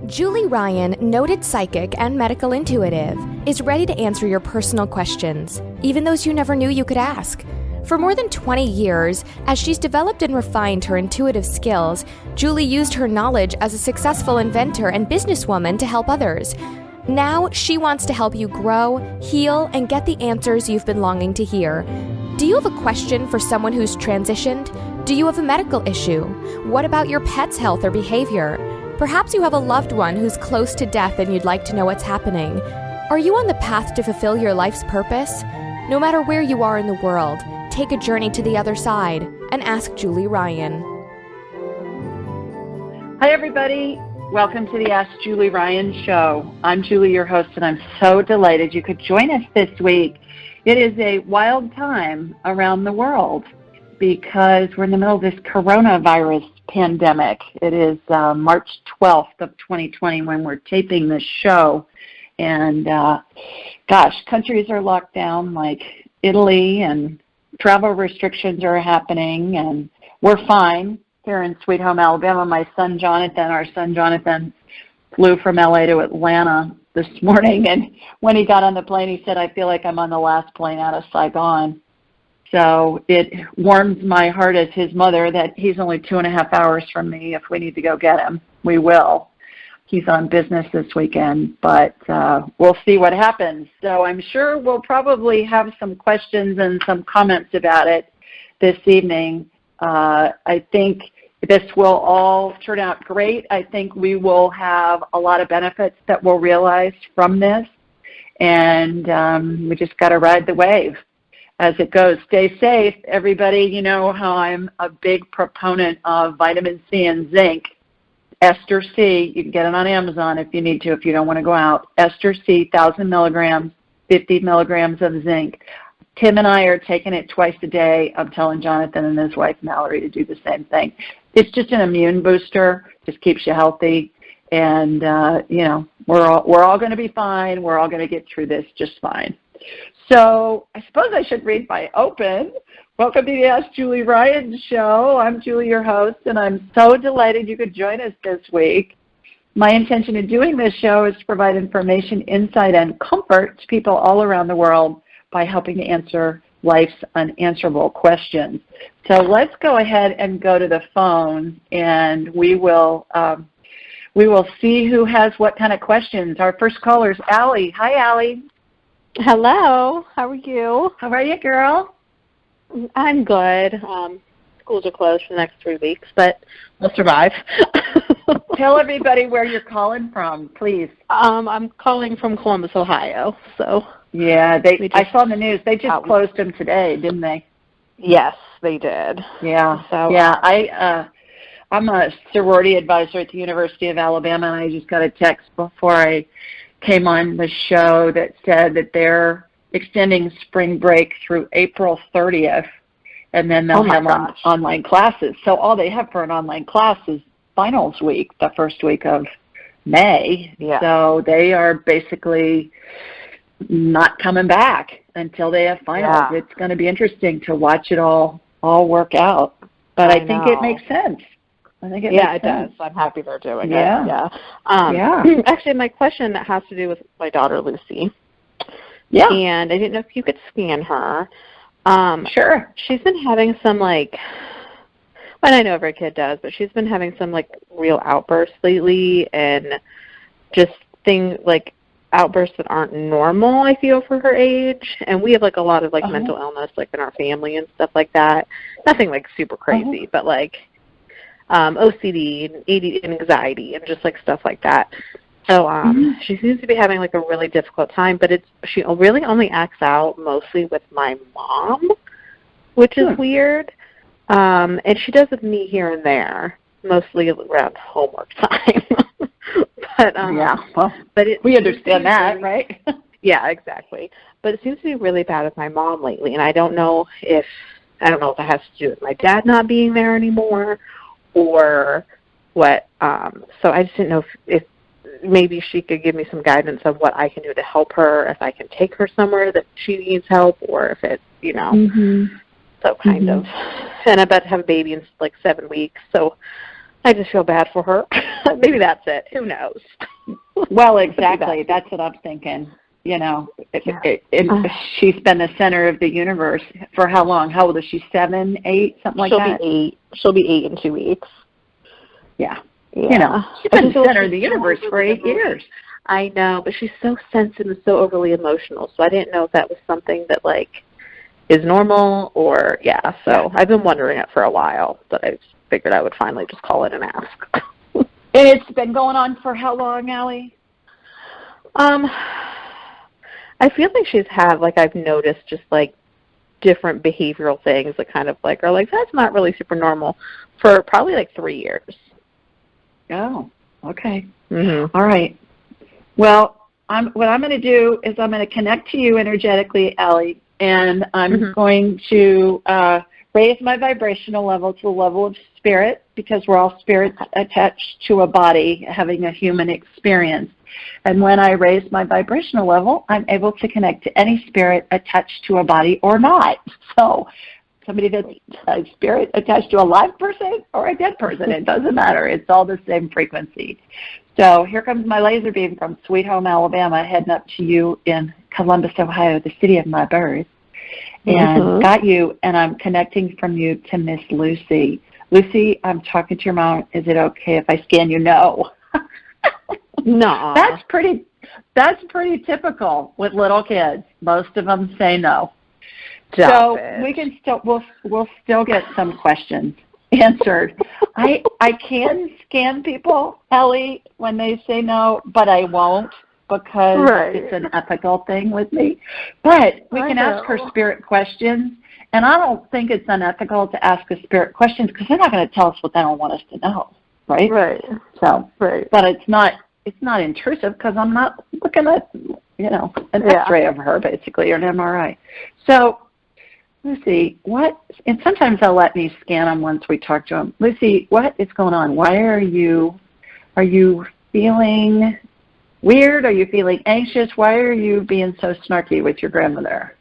Julie Ryan, noted psychic and medical intuitive, is ready to answer your personal questions, even those you never knew you could ask. For more than 20 years, as she's developed and refined her intuitive skills, Julie used her knowledge as a successful inventor and businesswoman to help others. Now, she wants to help you grow, heal, and get the answers you've been longing to hear. Do you have a question for someone who's transitioned? Do you have a medical issue? What about your pet's health or behavior? Perhaps you have a loved one who's close to death and you'd like to know what's happening. Are you on the path to fulfill your life's purpose? No matter where you are in the world, take a journey to the other side and ask Julie Ryan. Hi, everybody. Welcome to the Ask Julie Ryan show. I'm Julie, your host, and I'm so delighted you could join us this week. It is a wild time around the world because we're in the middle of this coronavirus pandemic. It is March 12th of 2020 when we're taping this show. And countries are locked down like Italy, and travel restrictions are happening, and we're fine here in Sweet Home, Alabama. Our son Jonathan, flew from LA to Atlanta this morning, and when he got on the plane, he said, "I feel like I'm on the last plane out of Saigon." So it warms my heart as his mother that he's only 2.5 hours from me. If we need to go get him, we will. He's on business this weekend, but we'll see what happens. So I'm sure we'll probably have some questions and some comments about it this evening. I think this will all turn out great. I think we will have a lot of benefits that we'll realize from this, and we just got to ride the wave as it goes. Stay safe, everybody. You know how I'm a big proponent of vitamin C and zinc. Ester C, you can get it on Amazon if you need to, if you don't want to go out. Ester C, 1,000 milligrams, 50 milligrams of zinc. Tim and I are taking it twice a day. I'm telling Jonathan and his wife Mallory to do the same thing. It's just an immune booster, just keeps you healthy, and we're all going to be fine. We're all going to get through this just fine. So I suppose I should read my open. Welcome to the Ask Julie Ryan show. I'm Julie, your host, and I'm so delighted you could join us this week. My intention in doing this show is to provide information, insight, and comfort to people all around the world by helping to answer life's unanswerable questions. So let's go ahead and go to the phone, and we will see who has what kind of questions. Our first caller is Allie. Hi, Allie. Hello. How are you? How are you, girl? I'm good. Schools are closed for the next 3 weeks, but we'll survive. Tell everybody where you're calling from, please. I'm calling from Columbus, Ohio. So yeah, I saw in the news they just closed them today, didn't they? Yes, they did. Yeah. So yeah, I'm a sorority advisor at the University of Alabama, and I just got a text before I came on the show that said that they're extending spring break through April 30th, and then they'll have online classes. So all they have for an online class is finals week, the first week of May. Yeah. So they are basically not coming back until they have finals. Yeah. It's going to be interesting to watch it all work out. But I think it makes sense. I think it does. I'm happy they're doing it. Yeah. Actually, my question has to do with my daughter, Lucy. Yeah. And I didn't know if you could scan her. Sure. She's been having some, and I know every kid does, but she's been having some, real outbursts lately, and just things, outbursts that aren't normal, I feel, for her age. And we have, a lot of, mental illness, in our family and stuff like that. Nothing, super crazy, but, OCD and ADD and anxiety and just, stuff like that. So she seems to be having, a really difficult time, but she really only acts out mostly with my mom, which is weird. And she does with me here and there, mostly around homework time. But we understand that, right? Yeah, exactly. But it seems to be really bad with my mom lately, and I don't know if it has to do with my dad not being there anymore or what. So I just didn't know if maybe she could give me some guidance of what I can do to help her, if I can take her somewhere that she needs help, or if it's, so kind of. And I'm about to have a baby in 7 weeks, so I just feel bad for her. Maybe that's it. Who knows? Well, exactly. That's what I'm thinking. You know, she's been the center of the universe for how long? How old is she? 7, 8, something like that? She'll be 8 in 2 weeks. Yeah. You know, she's been the center of the universe for 8 years. I know, but she's so sensitive and so overly emotional, so I didn't know if that was something that, like, is normal or, so I've been wondering it for a while, but I figured I would finally just call it and ask. And it's been going on for how long, Allie? I feel like she's had, like, I've noticed just, like, different behavioral things that kind of, like, are like, that's not really super normal for probably, like, 3 years. Oh, okay. Mm-hmm. All right. Well, what I'm going to do is I'm going to connect to you energetically, Allie, and I'm going to raise my vibrational level to the level of spirit, because we're all spirits attached to a body having a human experience. And when I raise my vibrational level, I'm able to connect to any spirit attached to a body or not. So somebody that's a spirit attached to a live person or a dead person, it doesn't matter. It's all the same frequency. So here comes my laser beam from Sweet Home, Alabama, heading up to you in Columbus, Ohio, the city of my birth. And got you, and I'm connecting from you to Miss Lucy. Lucy, I'm talking to your mom. Is it okay if I scan you? No. No. That's pretty typical with little kids. Most of them say no. So we can we'll still get some questions answered. I can scan people, Ellie, when they say no, but I won't, because it's an ethical thing with me. But we can ask her spirit questions, and I don't think it's unethical to ask a spirit questions, because they're not going to tell us what they don't want us to know, right? Right. So, but it's not intrusive, because I'm not looking at, an X-ray of her, basically, or an MRI. So, Lucy, and sometimes they'll let me scan them once we talk to them. Lucy, what is going on? Why are you feeling weird? Are you feeling anxious? Why are you being so snarky with your grandmother?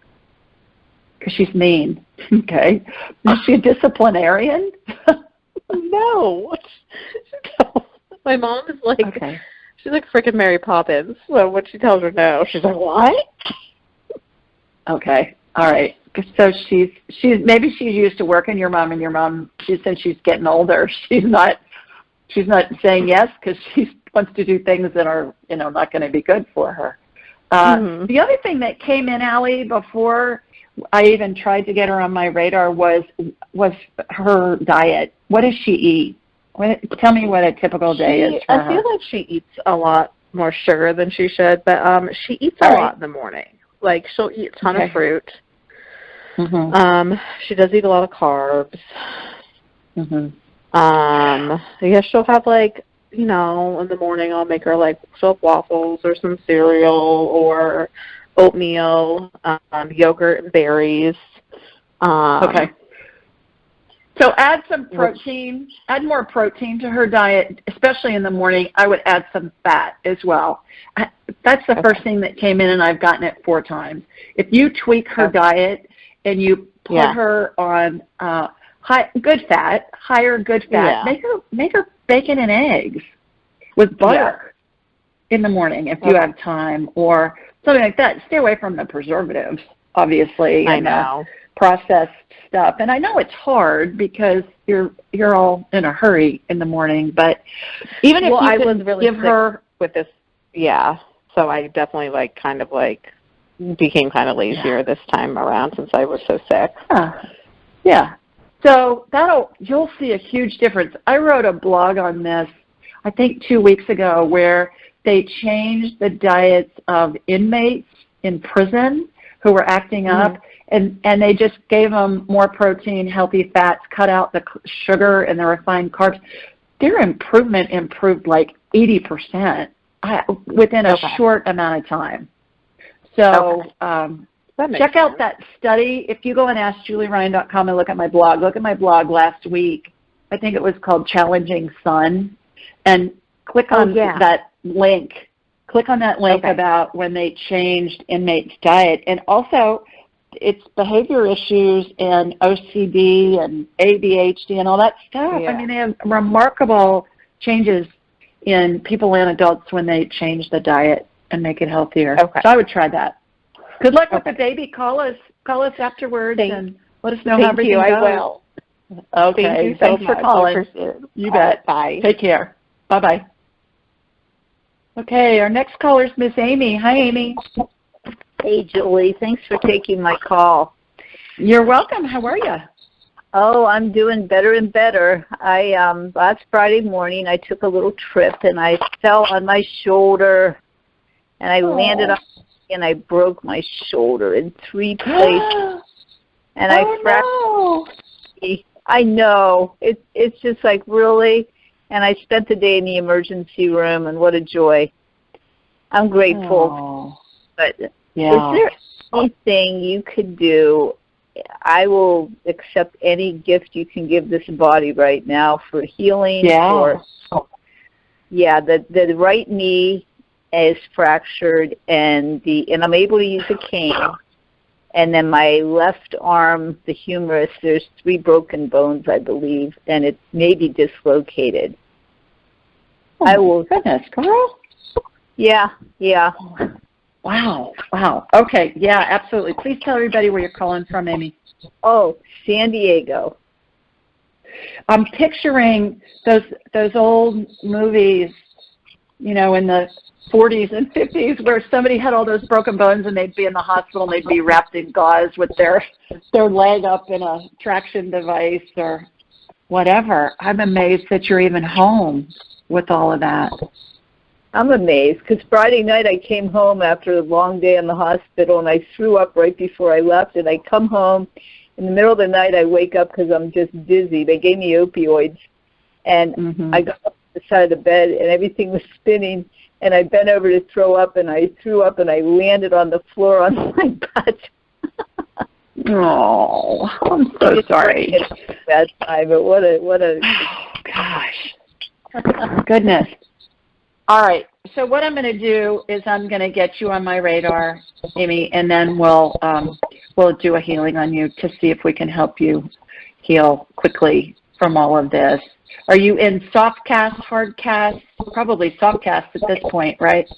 Because she's mean. Okay. Is she a disciplinarian? No. My mom is like, she's like freaking Mary Poppins. So when she tells her no, she's like, what? Okay. All right. So she's maybe she's used to working your mom, and your mom, since she's getting older, she's not saying yes, because she wants to do things that are, not going to be good for her. The other thing that came in, Allie, before I even tried to get her on my radar was her diet. What does she eat? Tell me what a typical day is for her. I feel like she eats a lot more sugar than she should, but she eats a lot in the morning. Like, she'll eat a ton of fruit. She does eat a lot of carbs. She'll have, like, in the morning I'll make her, like, she'll have waffles or some cereal or oatmeal, yogurt and berries. So add some protein, add more protein to her diet, especially in the morning. I would add some fat as well. That's the first thing that came in, and I've gotten it 4 times. If you tweak her diet and you put her on higher good fat, make her bacon and eggs with butter in the morning if you have time, or something like that. Stay away from the preservatives, obviously. I know. Processed stuff. And I know it's hard because you're all in a hurry in the morning, but even if you I was really give her with this, so I definitely became kind of lazier this time around since I was so sick. So you'll see a huge difference. I wrote a blog on this, I think 2 weeks ago, where they changed the diets of inmates in prison who were acting up, and they just gave them more protein, healthy fats, cut out the sugar and the refined carbs. Their improvement improved like 80% within a short amount of time. So check out that study. If you go on AskJulieRyan.com and look at my blog last week. I think it was called Challenging Sun, and click on that link. Click on that link about when they changed inmates' diet. And also, it's behavior issues and OCD and ADHD and all that stuff. Yeah. I mean, they have remarkable changes in people and adults when they change the diet and make it healthier. Okay. So I would try that. Good luck with the baby. Call us afterwards and let us know how everything goes. I will. Okay. Thank you so Thanks much. for calling. I appreciate it. You bet. Bye. Take care. Bye-bye. Okay, our next caller is Miss Amy. Hi, Amy. Hey, Julie. Thanks for taking my call. You're welcome. How are you? Oh, I'm doing better and better. Last Friday morning I took a little trip and I fell on my shoulder and I landed up and I broke my shoulder in 3 places. And I fractured. I know. It's just like, really? And I spent the day in the emergency room, and what a joy. I'm grateful. But is there anything you could do? I will accept any gift you can give this body right now for healing. The right knee is fractured, and I'm able to use a cane. And then my left arm, the humerus, there's 3 broken bones, I believe, and it may be dislocated. Oh, I will. Goodness, girl. Yeah. Wow. Okay, yeah, absolutely. Please tell everybody where you're calling from, Amy. Oh, San Diego. I'm picturing those old movies, in the 40s and 50s where somebody had all those broken bones and they'd be in the hospital and they'd be wrapped in gauze with their leg up in a traction device or whatever. I'm amazed that you're even home with all of that. I'm amazed because Friday night I came home after a long day in the hospital and I threw up right before I left, and I come home in the middle of the night. I wake up because I'm just dizzy. They gave me opioids, and I got up to the side of the bed and everything was spinning, and I bent over to throw up and I threw up and I landed on the floor on my butt. Oh, I'm so sorry. That time, but what a gosh. Goodness. All right. So what I'm going to do is I'm going to get you on my radar, Amy, and then we'll do a healing on you to see if we can help you heal quickly from all of this. Are you in soft cast, hard cast? Probably soft cast at this point, right?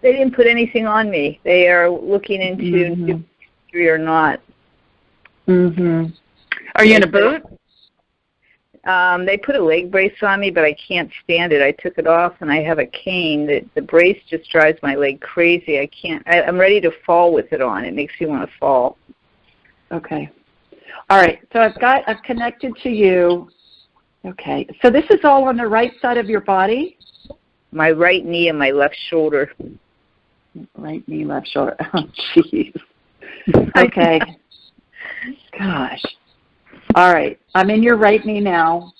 They didn't put anything on me. They are looking into surgery or not. Are you in a boot? They put a leg brace on me, but I can't stand it. I took it off, and I have a cane. The brace just drives my leg crazy. I'm ready to fall with it on. It makes me want to fall. Okay. All right. So I've connected to you. Okay. So this is all on the right side of your body? My right knee and my left shoulder. Right knee, left shoulder. Oh, jeez. Okay. Gosh. All right. I'm in your right knee now,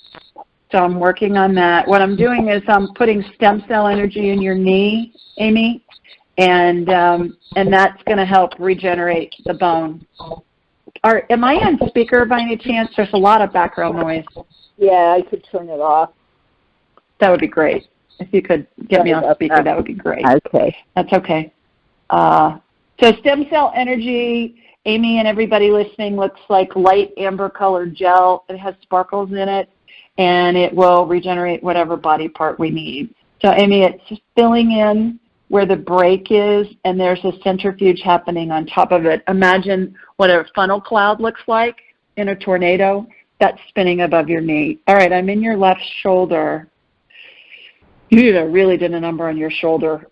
so I'm working on that. What I'm doing is I'm putting stem cell energy in your knee, Amy, and that's going to help regenerate the bone. Am I on speaker by any chance? There's a lot of background noise. Yeah, I could turn it off. That would be great. If you could get me on speaker, that would be great. Okay. That's okay. So stem cell energy, Amy and everybody listening, looks like light amber-colored gel. It has sparkles in it, and it will regenerate whatever body part we need. So, Amy, it's just filling in where the break is, and there's a centrifuge happening on top of it. Imagine what a funnel cloud looks like in a tornado. That's spinning above your knee. All right, I'm in your left shoulder. You really did a number on your shoulder.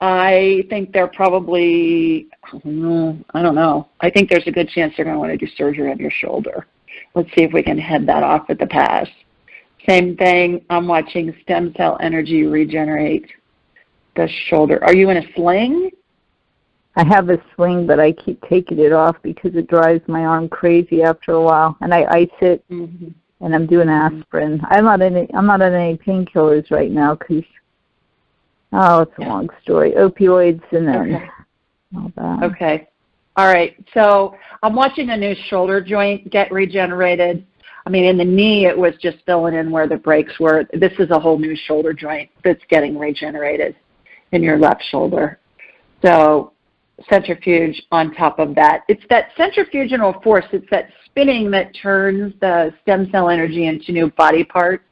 I think they're probably, I don't know. I think there's a good chance they're going to want to do surgery on your shoulder. Let's see if we can head that off at the pass. Same thing, I'm watching stem cell energy regenerate the shoulder. Are you in a sling? I have a sling, but I keep taking it off because it drives my arm crazy after a while. And I ice it, and I'm doing aspirin. I'm not on any painkillers right now because, it's a long story. Opioids and then all that. Okay. All right. So I'm watching a new shoulder joint get regenerated. I mean, in the knee, it was just filling in where the breaks were. This is a whole new shoulder joint that's getting regenerated in your left shoulder. So centrifuge on top of that. It's that centrifugal force. It's that spinning that turns the stem cell energy into new body parts.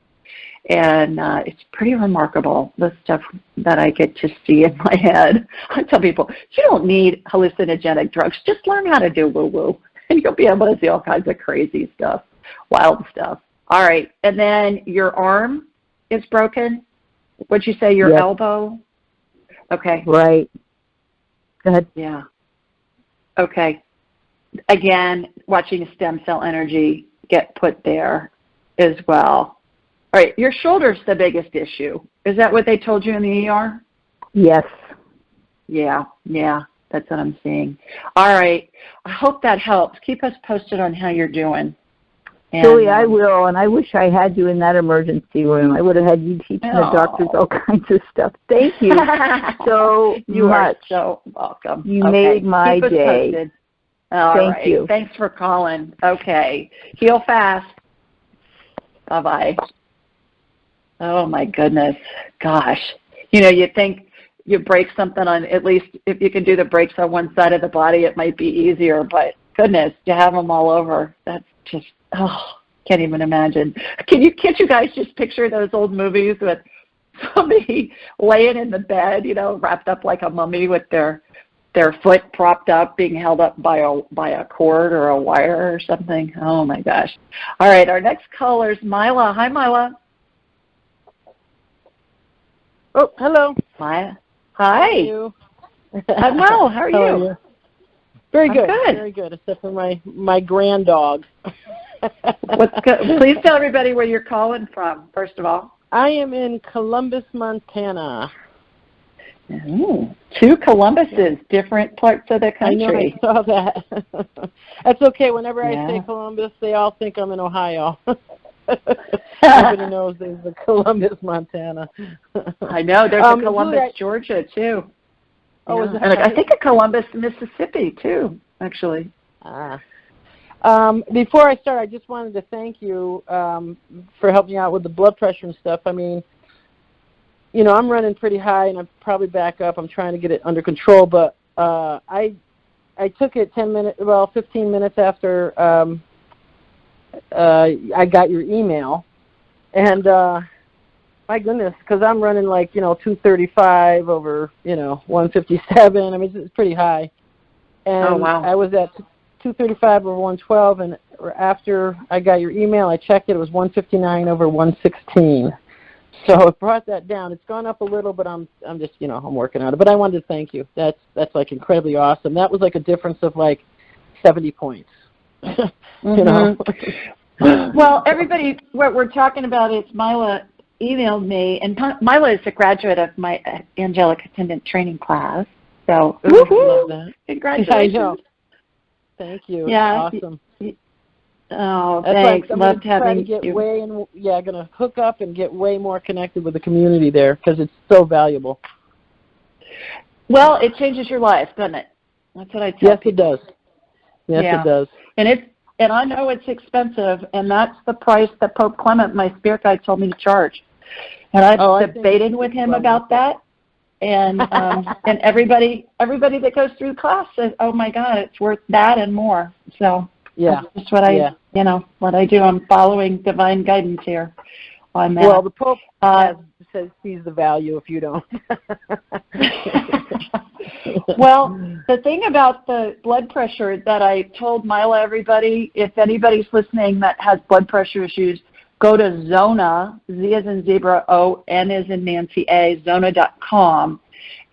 And it's pretty remarkable, the stuff that I get to see in my head. I tell people, you don't need hallucinogenic drugs. Just learn how to do woo-woo, and you'll be able to see all kinds of crazy stuff, wild stuff. All right. And then your arm is broken. What'd you say, your elbow? Okay. Right. Go ahead. Yeah. Okay. Again, watching stem cell energy get put there as well. All right, your shoulder's the biggest issue. Is that what they told you in the ER? Yes. Yeah, that's what I'm seeing. All right, I hope that helps. Keep us posted on how you're doing. And, Julie, I will, and I wish I had you in that emergency room. I would have had you teaching the doctors all kinds of stuff. Thank you so you much. You are so welcome. You made my day. Posted. All right. You. Thanks for calling. Okay. Heal fast. Bye-bye. Oh, my goodness. Gosh. You know, you think you break something on, at least if you can do the breaks on one side of the body, it might be easier. But, goodness, to have them all over, that's just, can't even imagine. Can't you guys just picture those old movies with somebody laying in the bed, you know, wrapped up like a mummy with their foot propped up, being held up by a cord or a wire or something? Oh, my gosh. All right, our next caller is Mila. Hi, Mila. Oh, hello. Hi. How are you? I'm well. How are you? Very good. Good. Very good, except for my grand dog. What's good? Please tell everybody where you're calling from, first of all. I am in Columbus, Montana. Ooh, two Columbuses, different parts of the country. I know, I saw that. That's okay. Whenever I say Columbus, they all think I'm in Ohio. Everybody knows there's a Columbus, Montana. I know. There's a Columbus, Georgia, too. Oh, is that and right? I think a Columbus, Mississippi, too, actually. Before I start, I just wanted to thank you for helping out with the blood pressure and stuff. I mean, you know, I'm running pretty high, and I'm probably back up. I'm trying to get it under control, but I took it 15 minutes after I got your email, and my goodness, because I'm running like, 235 over, 157. I mean, it's pretty high. And I was at 235 over 112, and after I got your email, I checked it. It was 159 over 116. So it brought that down. It's gone up a little, but I'm just, I'm working on it. But I wanted to thank you. That's like incredibly awesome. That was like a difference of like 70 points. You know. Well, everybody, what we're talking about is Mila emailed me, and Mila is a graduate of my angelic attendant training class. So, love that. Congratulations! I know. Thank you. Yeah. Awesome. Oh, thanks. Loved having you. Going to hook up and get way more connected with the community there because it's so valuable. Well, it changes your life, doesn't it? That's what I tell people. It does. Yes, it does. And I know it's expensive, and that's the price that Pope Clement, my spirit guide, told me to charge. And I've debated with him about that. And and everybody that goes through class says, "Oh my God, it's worth that and more." So that's just what what I do. I'm following divine guidance here on that. Well, the Pope says sees the value if you don't. Well, the thing about the blood pressure that I told Mila, everybody, if anybody's listening that has blood pressure issues, go to Zona, Z as in zebra, O, N as in Nancy, A, Zona.com,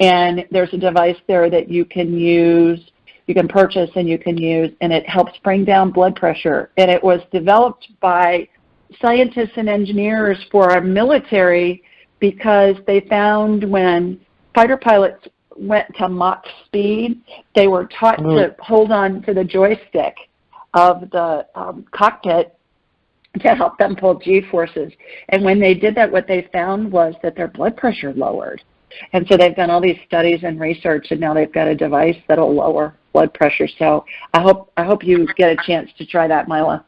and there's a device there that you can use, you can purchase and you can use, and it helps bring down blood pressure. And it was developed by scientists and engineers for our military because they found when fighter pilots went to Mach speed, they were taught to hold on to the joystick of the cockpit to help them pull G-forces. And when they did that, what they found was that their blood pressure lowered. And so they've done all these studies and research, and now they've got a device that will lower blood pressure. So I hope you get a chance to try that, Mila.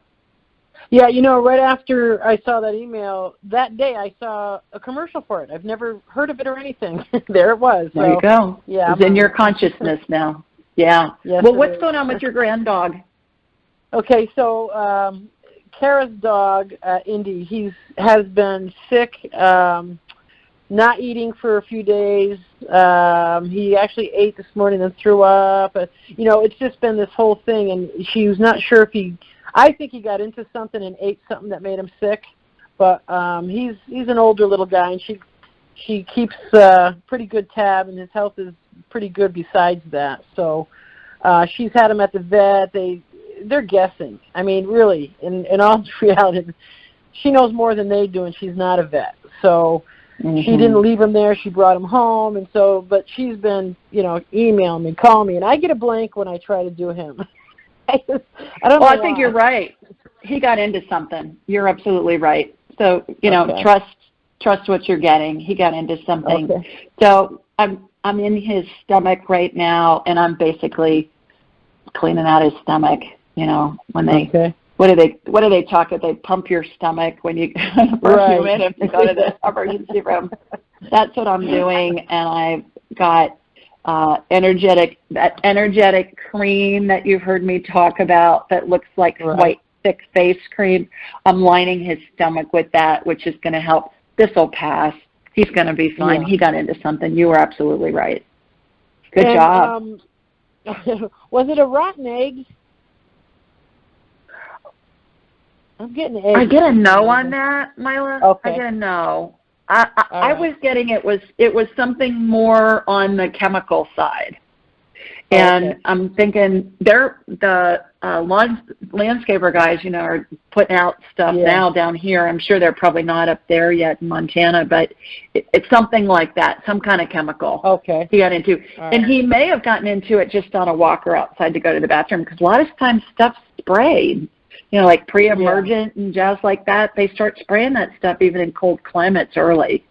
Yeah, right after I saw that email, that day I saw a commercial for it. I've never heard of it or anything. There it was. There you go. Yeah, it's in your consciousness now. Yeah. Yes, well, what's going on with your grand dog? Okay, so Kara's dog, Indy, has been sick, not eating for a few days. He actually ate this morning and threw up. It's just been this whole thing, and she was not sure if I think he got into something and ate something that made him sick. But he's an older little guy, and she keeps pretty good tab, and his health is pretty good besides that. So she's had him at the vet. They're guessing. I mean, really, in all reality, she knows more than they do, and she's not a vet. So she didn't leave him there. She brought him home, and so. But she's been, emailing me, calling me, and I get a blank when I try to do him. I don't know. Well, I think you're right. He got into something. You're absolutely right. So Okay. trust what you're getting. He got into something. Okay. So I'm in his stomach right now, and I'm basically cleaning out his stomach. When they what do they talk? They pump your stomach when you right. you in to go to the emergency room. That's what I'm doing, and I've got energetic cream that you've heard me talk about that looks like white thick face cream. I'm lining his stomach with that, which is going to help. This will pass. He's going to be fine. Yeah. He got into something. You were absolutely right. Good job. Was it a rotten egg? I'm getting eggs. I get a no on that, Mila. Okay. I get a no. I was getting it was something more on the chemical side. And I'm thinking the landscaper guys, are putting out stuff now down here. I'm sure they're probably not up there yet in Montana, but it's something like that, some kind of chemical. Okay. He got into. And he may have gotten into it just on a walker outside to go to the bathroom, because a lot of times stuff's sprayed, like pre-emergent and jazz like that. They start spraying that stuff even in cold climates early.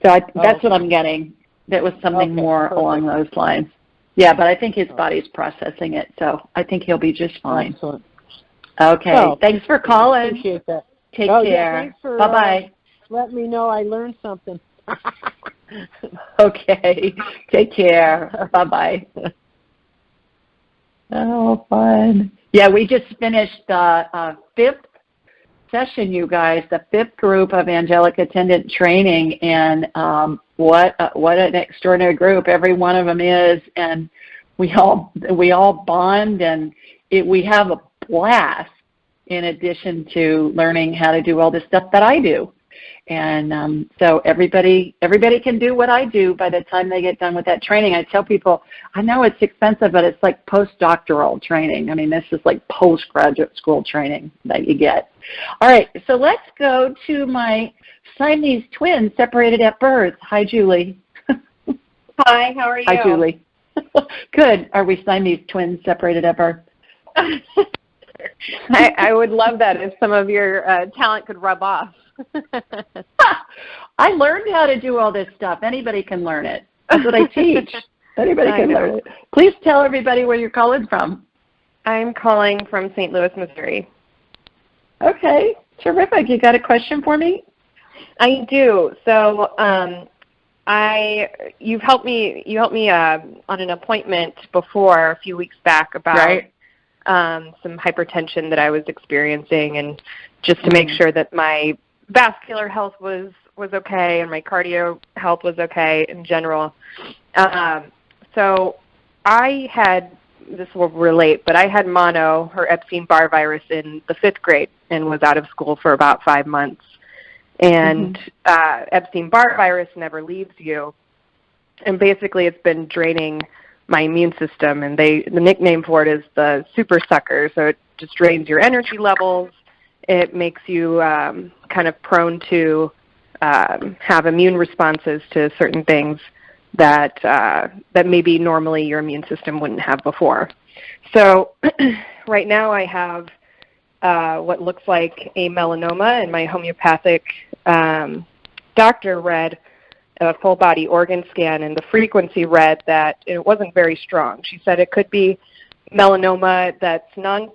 So that's what I'm getting. That was something more along those lines. Yeah, but I think his body's processing it, so I think he'll be just fine. Excellent. Okay, thanks for calling. Appreciate that. Take care. Yeah, thanks for bye-bye. Letting me know I learned something. Okay, take care. Bye-bye. Oh, fun. Yeah, we just finished the fifth session, you guys, the fifth group of angelic attendant training, and what an extraordinary group every one of them is, and we all bond, and we have a blast in addition to learning how to do all this stuff that I do. And so everybody can do what I do by the time they get done with that training. I tell people, I know it's expensive, but it's like postdoctoral training. I mean, this is like postgraduate school training that you get. All right, so let's go to my Siamese twins separated at birth. Hi, Julie. Hi, how are you? Hi, Julie. Good. Are we Siamese twins separated at birth? I would love that if some of your talent could rub off. I learned how to do all this stuff. Anybody can learn it. That's what I teach. Anybody can learn it. Please tell everybody where you're calling from. I'm calling from St. Louis, Missouri. Okay, terrific. You got a question for me? I do. So you helped me on an appointment before a few weeks back about some hypertension that I was experiencing, and just to make sure that my vascular health was okay and my cardio health was okay in general. So I had, this will relate, but I had mono, or Epstein-Barr virus, in the 5th grade and was out of school for about 5 months. And Epstein-Barr virus never leaves you. And basically it's been draining my immune system, and the nickname for it is the super sucker. So it just drains your energy levels. It makes you kind of prone to have immune responses to certain things that maybe normally your immune system wouldn't have before. So right now I have what looks like a melanoma, and my homeopathic doctor read a full body organ scan, and the frequency read that it wasn't very strong. She said it could be melanoma that's not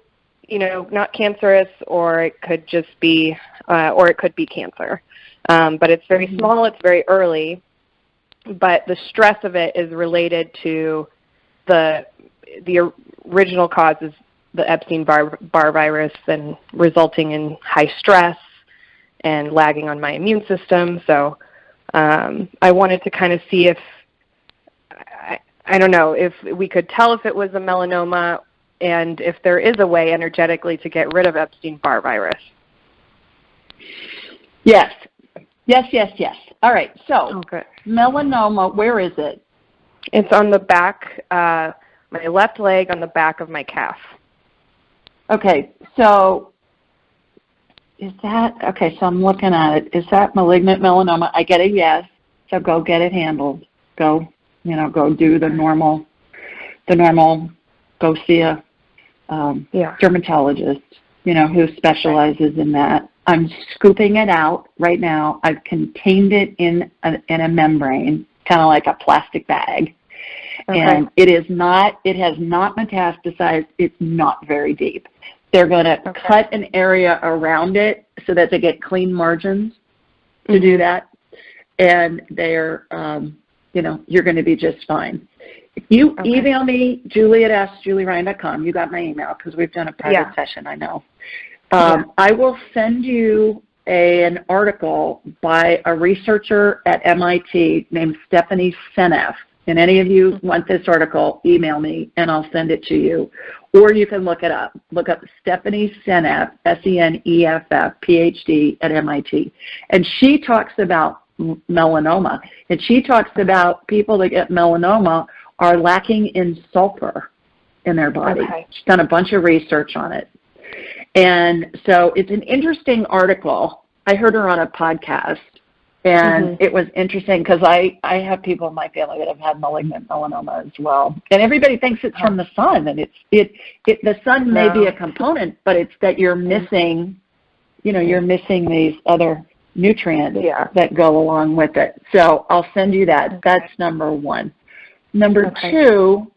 cancerous, or it could just be, or it could be cancer. But it's very small, it's very early, but the stress of it is related to the original cause is the Epstein-Barr virus and resulting in high stress and lagging on my immune system. So I wanted to kind of see if, I don't know, if we could tell if it was a melanoma and if there is a way energetically to get rid of Epstein-Barr virus. Yes. All right, so melanoma, where is it? It's on the back, my left leg on the back of my calf. Okay, so is that, okay, so I'm looking at it. Is that malignant melanoma? I get a yes, so go get it handled. Go do the normal, go see a dermatologist, who specializes in that. I'm scooping it out right now. I've contained it in a membrane, kind of like a plastic bag. Okay. And it has not metastasized. It's not very deep. They're going to cut an area around it so that they get clean margins to do that. And they're, you're going to be just fine. If you email me, Julie at AskJulieRyan.com. You got my email because we've done a private session, I know. I will send you an article by a researcher at MIT named Stephanie Seneff. And any of you want this article, email me and I'll send it to you. Or you can look it up. Look up Stephanie Seneff, Seneff, PhD at MIT. And she talks about melanoma. And she talks about people that get melanoma are lacking in sulfur in their body. She's done a bunch of research on it. And so it's an interesting article. I heard her on a podcast, and it was interesting because I have people in my family that have had malignant melanoma as well. And everybody thinks it's from the sun, and the sun may be a component, but it's that you're missing, you're missing these other nutrients that go along with it. So I'll send you that. That's number one. Number two,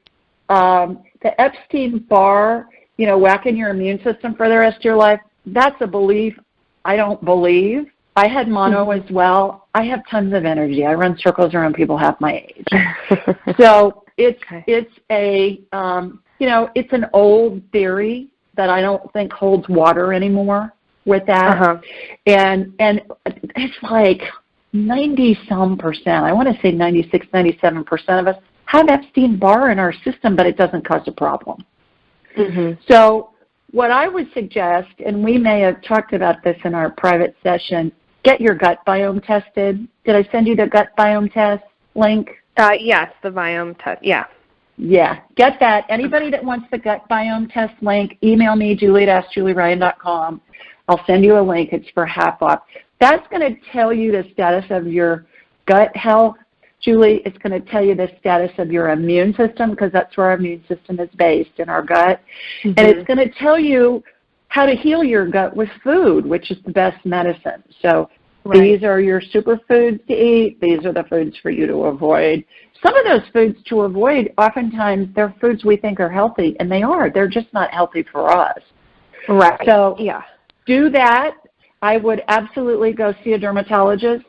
the Epstein-Barr, whacking your immune system for the rest of your life, that's a belief I don't believe. I had mono as well. I have tons of energy. I run circles around people half my age. So it's it's an old theory that I don't think holds water anymore with that. And it's like 90-some%, I want to say 96, 97% of us have Epstein-Barr in our system, but it doesn't cause a problem. So what I would suggest, and we may have talked about this in our private session, get your gut biome tested. Did I send you the gut biome test link? Yes, the biome test, Yeah, get that. Anybody that wants the gut biome test link, email me, Julie at AskJulieRyan.com. I'll send you a link. It's for half off. That's going to tell you the status of your gut health. Julie, it's going to tell you the status of your immune system because that's where our immune system is based, in our gut. And it's going to tell you how to heal your gut with food, which is the best medicine. So these are your superfoods to eat. These are the foods for you to avoid. Some of those foods to avoid, oftentimes they're foods we think are healthy, and they are. They're just not healthy for us. So do that. I would absolutely go see a dermatologist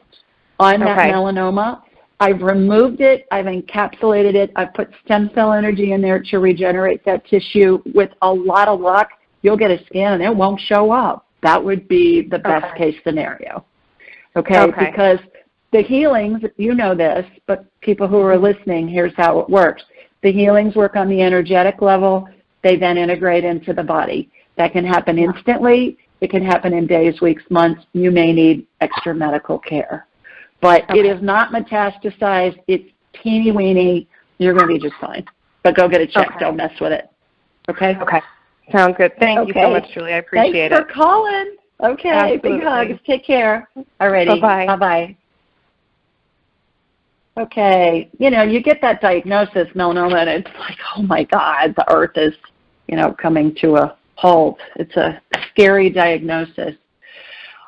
on that melanoma. I've removed it. I've encapsulated it. I've put stem cell energy in there to regenerate that tissue. With a lot of luck, you'll get a scan and it won't show up. That would be the best case scenario. Because the healings, you know this, but people who are listening, here's how it works. The healings work on the energetic level. They then integrate into the body. That can happen instantly. It can happen in days, weeks, months. You may need extra medical care. But it is not metastasized. It's teeny weeny. You're going to be just fine. But go get it checked. Don't mess with it. Okay? Sounds good. Thank you so much, Julie. I appreciate it. Thanks for calling. Big hugs. Take care. All righty. Bye-bye. Bye-bye. Okay. You get that diagnosis, melanoma, and it's like, oh, my God, the earth is, coming to a halt. It's a scary diagnosis.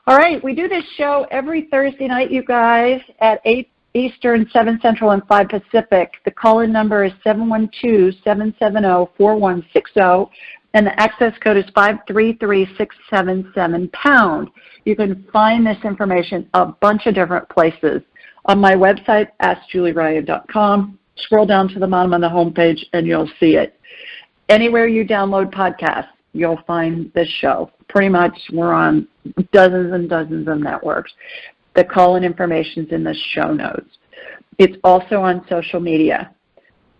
All right, we do this show every Thursday night, you guys, at 8 Eastern, 7 Central, and 5 Pacific. The call-in number is 712-770-4160, and the access code is 533677#. You can find this information a bunch of different places. On my website, AskJulieRyan.com, Scroll down to the bottom of the homepage and you'll see it. Anywhere you download podcasts, you'll find this show. Pretty much we're on dozens and dozens of networks. The call-in information is in the show notes. It's also on social media.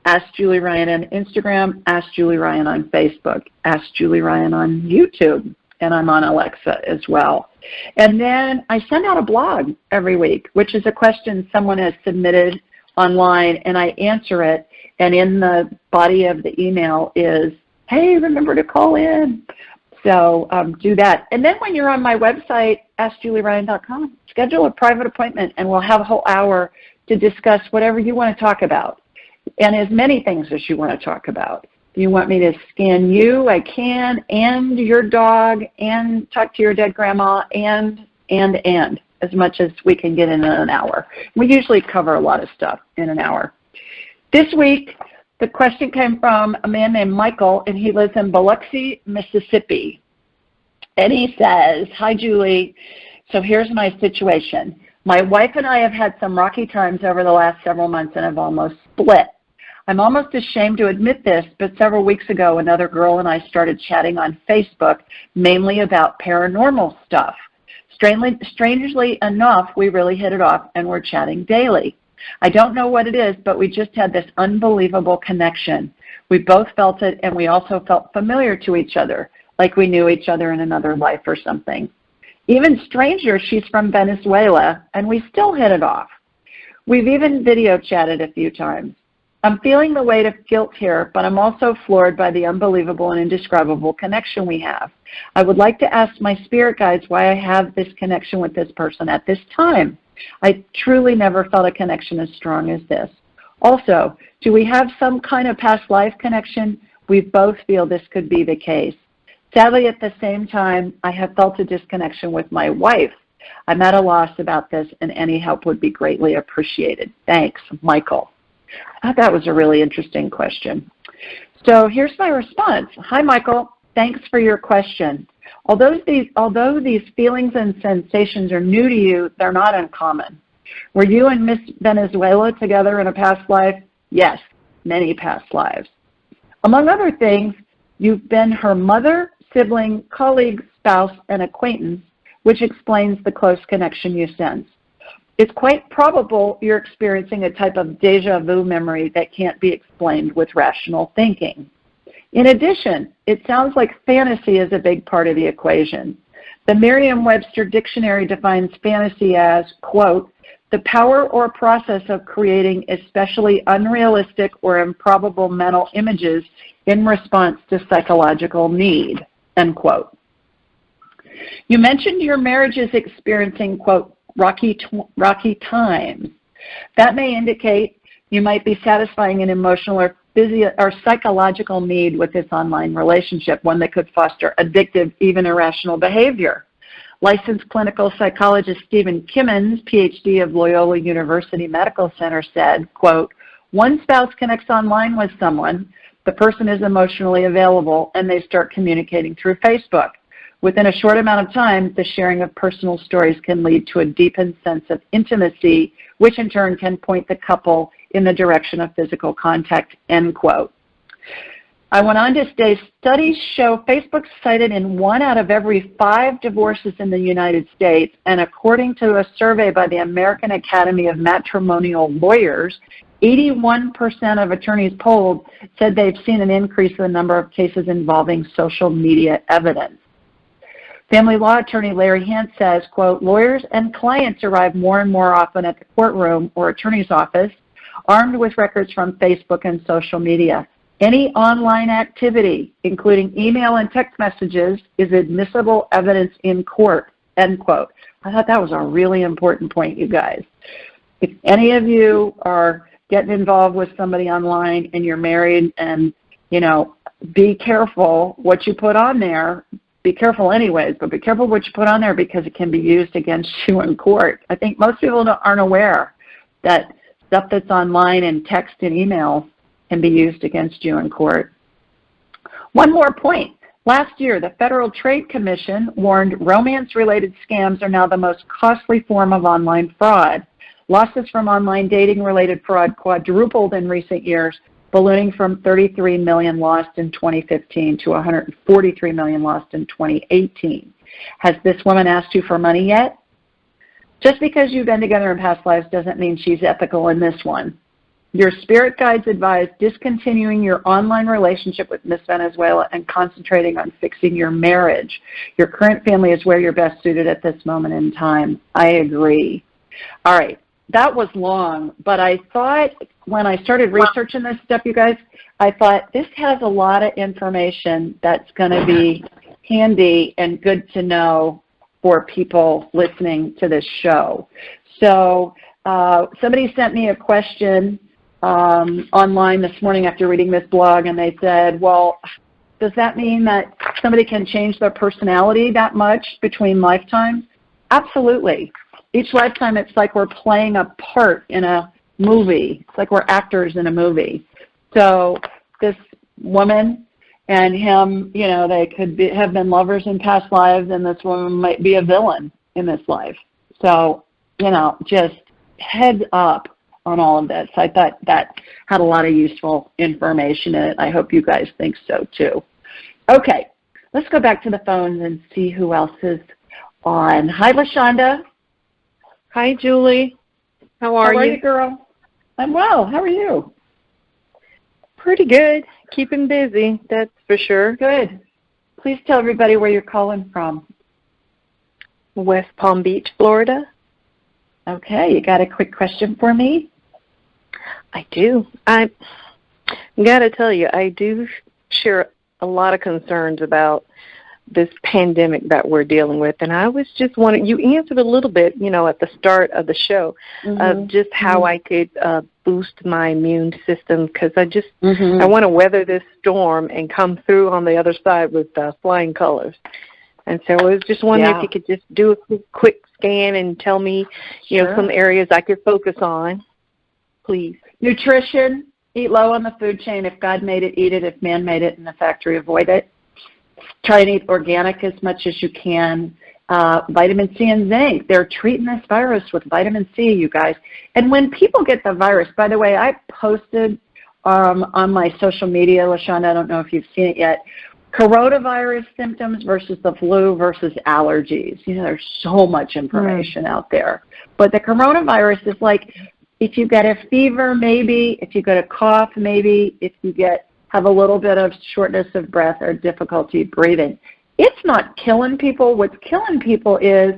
Ask Julie Ryan on Instagram, Ask Julie Ryan on Facebook, Ask Julie Ryan on YouTube, and I'm on Alexa as well. And then I send out a blog every week, which is a question someone has submitted online, and I answer it, and in the body of the email is, hey, remember to call in. So do that. And then when you're on my website, AskJulieRyan.com, schedule a private appointment, and we'll have a whole hour to discuss whatever you want to talk about, and as many things as you want to talk about. If you want me to scan you, I can, and your dog, and talk to your dead grandma, and as much as we can get in an hour. We usually cover a lot of stuff in an hour. This week, the question came from a man named Michael, and he lives in Biloxi, Mississippi. And he says, hi, Julie. So here's my situation. My wife and I have had some rocky times over the last several months and have almost split. I'm almost ashamed to admit this, but several weeks ago, another girl and I started chatting on Facebook, mainly about paranormal stuff. Strangely enough, we really hit it off, and we're chatting daily. I don't know what it is, but we just had this unbelievable connection. We both felt it, and we also felt familiar to each other, like we knew each other in another life or something. Even stranger, she's from Venezuela, and we still hit it off. We've even video chatted a few times. I'm feeling the weight of guilt here, but I'm also floored by the unbelievable and indescribable connection we have. I would like to ask my spirit guides why I have this connection with this person at this time. I truly never felt a connection as strong as this. Also, do we have some kind of past life connection? We both feel this could be the case. Sadly, at the same time, I have felt a disconnection with my wife. I'm at a loss about this, and any help would be greatly appreciated. Thanks, Michael. I thought that was a really interesting question. So here's my response. Hi, Michael. Thanks for your question. Although these feelings and sensations are new to you, they're not uncommon. Were you and Miss Venezuela together in a past life? Yes, many past lives. Among other things, you've been her mother, sibling, colleague, spouse, and acquaintance, which explains the close connection you sense. It's quite probable you're experiencing a type of déjà vu memory that can't be explained with rational thinking. In addition, it sounds like fantasy is a big part of the equation. The Merriam-Webster dictionary defines fantasy as, quote, the power or process of creating especially unrealistic or improbable mental images in response to psychological need, end quote. You mentioned your marriage is experiencing, quote, rocky times. That may indicate you might be satisfying an emotional or psychological need with this online relationship, one that could foster addictive, even irrational behavior. Licensed clinical psychologist Stephen Kimmons, PhD of Loyola University Medical Center, said, quote, one spouse connects online with someone, the person is emotionally available, and they start communicating through Facebook. Within a short amount of time, the sharing of personal stories can lead to a deepened sense of intimacy, which in turn can point the couple in the direction of physical contact, end quote. I went on to say, studies show Facebook's cited in 1 out of every 5 divorces in the United States, and according to a survey by the American Academy of Matrimonial Lawyers, 81% of attorneys polled said they've seen an increase in the number of cases involving social media evidence. Family law attorney Larry Hant says, quote, lawyers and clients arrive more and more often at the courtroom or attorney's office armed with records from Facebook and social media. Any online activity, including email and text messages, is admissible evidence in court, end quote. I thought that was a really important point, you guys. If any of you are getting involved with somebody online and you're married and, you know, be careful what you put on there. Be careful anyways, but be careful what you put on there because it can be used against you in court. I think most people aren't aware that stuff that's online and text and email can be used against you in court. One more point. Last year, the Federal Trade Commission warned romance-related scams are now the most costly form of online fraud. Losses from online dating-related fraud quadrupled in recent years, ballooning from 33 million lost in 2015 to 143 million lost in 2018. Has this woman asked you for money yet? Just because you've been together in past lives doesn't mean she's ethical in this one. Your spirit guides advise discontinuing your online relationship with Miss Venezuela and concentrating on fixing your marriage. Your current family is where you're best suited at this moment in time. I agree. All right. That was long, but I thought when I started researching this stuff, you guys, I thought this has a lot of information that's going to be handy and good to know for people listening to this show. So somebody sent me a question online this morning after reading this blog, and they said, well, does that mean that somebody can change their personality that much between lifetimes? Absolutely. Each lifetime, it's like we're playing a part in a movie. It's like we're actors in a movie. So this woman and him, you know, they could have been lovers in past lives, and this woman might be a villain in this life. So, you know, just heads up on all of this. I thought that had a lot of useful information in it. I hope you guys think so too. Okay, let's go back to the phones and see who else is on. Hi, LaShonda. Hi, Julie. How are you? Girl? I'm well. How are you? Pretty good. Keeping busy, that's for sure. Good. Please tell everybody where you're calling from. West Palm Beach, Florida. Okay, you got a quick question for me? I do. I got to tell you, I do share a lot of concerns about this pandemic that we're dealing with, and I was just wondering, you answered a little bit, you know, at the start of the show, of just how I could boost my immune system, because I just, I want to weather this storm and come through on the other side with flying colors. And so I was just wondering if you could just do a quick scan and tell me, you know, some areas I could focus on, please. Nutrition, eat low on the food chain. If God made it, eat it. If man made it in the factory, avoid it. Try and eat organic as much as you can. Vitamin C and zinc. They're treating this virus with vitamin C, you guys. And when people get the virus, by the way, I posted on my social media, LaShonda, I don't know if you've seen it yet, coronavirus symptoms versus the flu versus allergies. You know, there's so much information out there. But the coronavirus is like, if you get a fever, maybe. If you get a cough, maybe. If you have a little bit of shortness of breath or difficulty breathing. It's not killing people. What's killing people is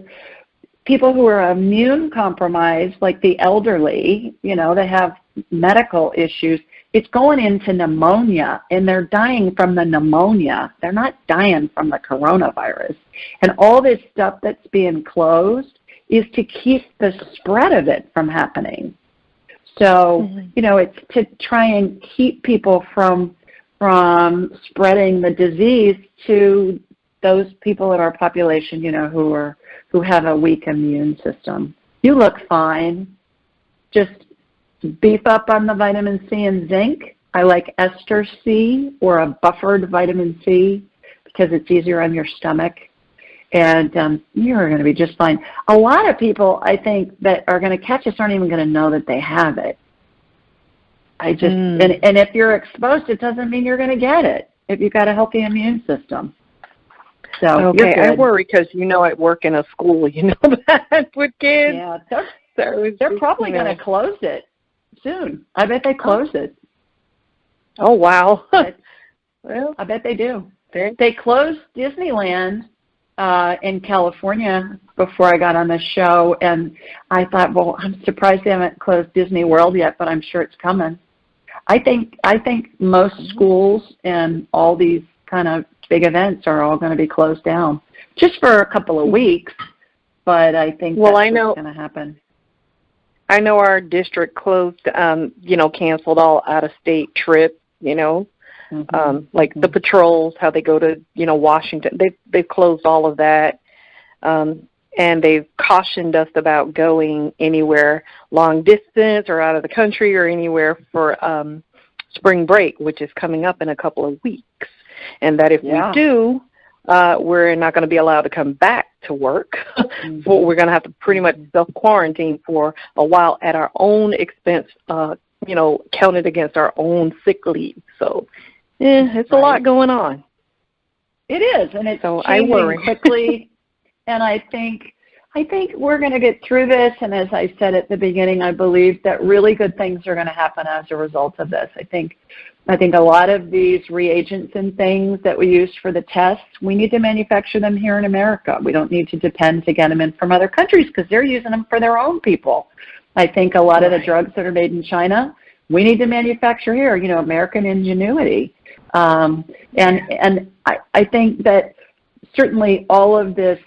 people who are immune compromised, like the elderly, you know, they have medical issues. It's going into pneumonia, and they're dying from the pneumonia. They're not dying from the coronavirus. And all this stuff that's being closed is to keep the spread of it from happening. So, you know, it's to try and keep people from spreading the disease to those people in our population, you know, who have a weak immune system. You look fine. Just beef up on the vitamin C and zinc. I like ester C or a buffered vitamin C because it's easier on your stomach. And you're going to be just fine. A lot of people, I think, that are going to catch this aren't even going to know that they have it. And if you're exposed, it doesn't mean you're going to get it if you've got a healthy immune system. So I worry because, you know, I work in a school, you know, that with kids. Yeah, they're probably going to close it soon. I bet they close it. Oh, wow. Well, I bet they do. They closed Disneyland in California before I got on the show, and I thought, well, I'm surprised they haven't closed Disney World yet, but I'm sure it's coming. I think most schools and all these kind of big events are all going to be closed down just for a couple of weeks, but I think that's what's going to happen. I know our district closed, you know, canceled all out-of-state trips, you know, like the patrols, how they go to, you know, Washington. They've closed all of that, and they've cautioned us about going anywhere long distance or out of the country or anywhere for spring break, which is coming up in a couple of weeks. And that if we do, we're not going to be allowed to come back to work. But we're going to have to pretty much self-quarantine for a while at our own expense, counted against our own sick leave. So, it's a lot going on. It is, and it's changing quickly. And I think we're going to get through this. And as I said at the beginning, I believe that really good things are going to happen as a result of this. I think a lot of these reagents and things that we use for the tests, we need to manufacture them here in America. We don't need to depend to get them in from other countries because they're using them for their own people. I think a lot of the drugs that are made in China, we need to manufacture here, American ingenuity. And I think that certainly all of this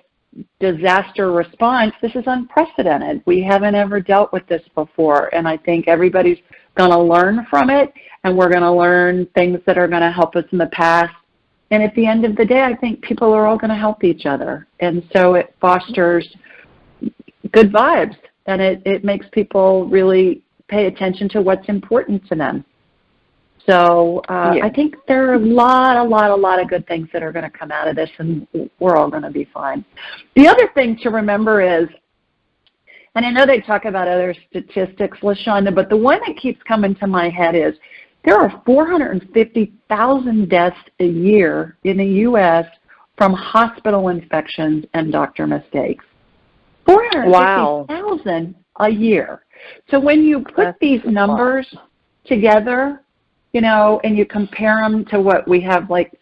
disaster response, this is unprecedented. We haven't ever dealt with this before, and I think everybody's going to learn from it, and we're going to learn things that are going to help us in the past. And at the end of the day, I think people are all going to help each other, and so it fosters good vibes, and it makes people really pay attention to what's important to them. So I think there are a lot of good things that are going to come out of this, and we're all going to be fine. The other thing to remember is, and I know they talk about other statistics, LaShonda, but the one that keeps coming to my head is there are 450,000 deaths a year in the U.S. from hospital infections and doctor mistakes. 450,000 a year. So when you put these numbers together, and you compare them to what we have, like,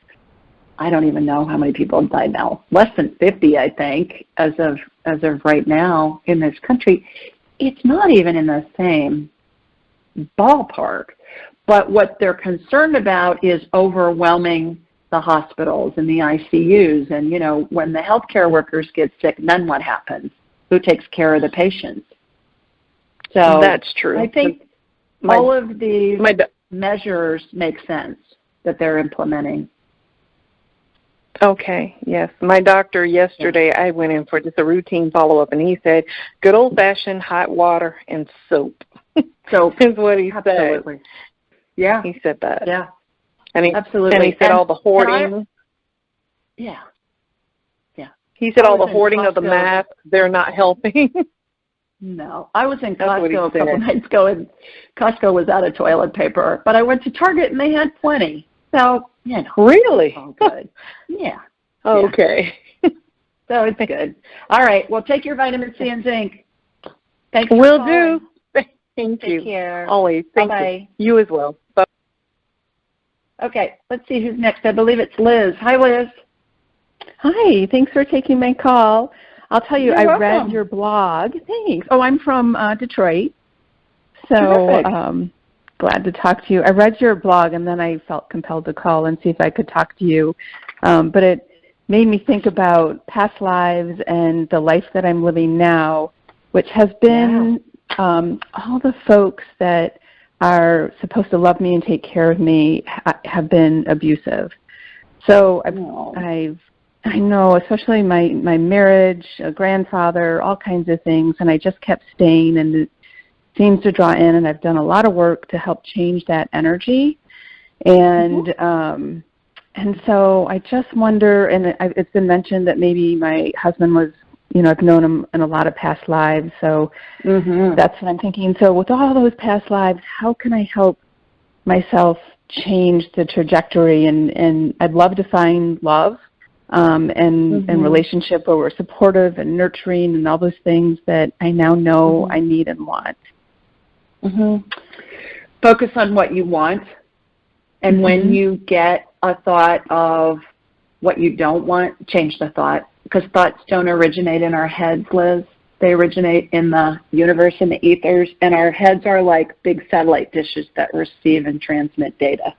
I don't even know how many people have died now. Less than 50, I think, as of right now in this country. It's not even in the same ballpark. But what they're concerned about is overwhelming the hospitals and the ICUs. And, when the healthcare workers get sick, then what happens? Who takes care of the patients? So that's true. I think all of these measures make sense that they're implementing. Okay, yes. My doctor yesterday, I went in for just a routine follow-up, and he said, good old-fashioned hot water and soap. Soap is what he said. Yeah. He said that. Yeah. Absolutely. And he said all the hoarding. Yeah. He said all the hoarding of the masks, they're not helping. No. I was in Costco a couple nights ago, and Costco was out of toilet paper. But I went to Target, and they had plenty. So, Really? All good. Yeah. Okay. So it's good. All right. Well, take your vitamin C and zinc. Thanks. Will do. Thank you. Take care. Always. Thank you. You as well. Bye. Okay. Let's see who's next. I believe it's Liz. Hi, Liz. Hi. Thanks for taking my call. I'll tell you, You're I welcome. read your blog. Thanks. Oh, I'm from Detroit. So glad to talk to you. I read your blog, and then I felt compelled to call and see if I could talk to you. But it made me think about past lives and the life that I'm living now, which has been all the folks that are supposed to love me and take care of me have been abusive. So I know, especially my marriage, a grandfather, all kinds of things, and I just kept staying, and it seems to draw in, and I've done a lot of work to help change that energy. And so I just wonder, and it's been mentioned that maybe my husband was, I've known him in a lot of past lives, so that's what I'm thinking. So with all those past lives, how can I help myself change the trajectory? And I'd love to find love. And relationship where we're supportive and nurturing and all those things that I now know I need and want. Focus on what you want, and when you get a thought of what you don't want, change the thought, because thoughts don't originate in our heads, Liz. They originate in the universe, in the ethers, and our heads are like big satellite dishes that receive and transmit data.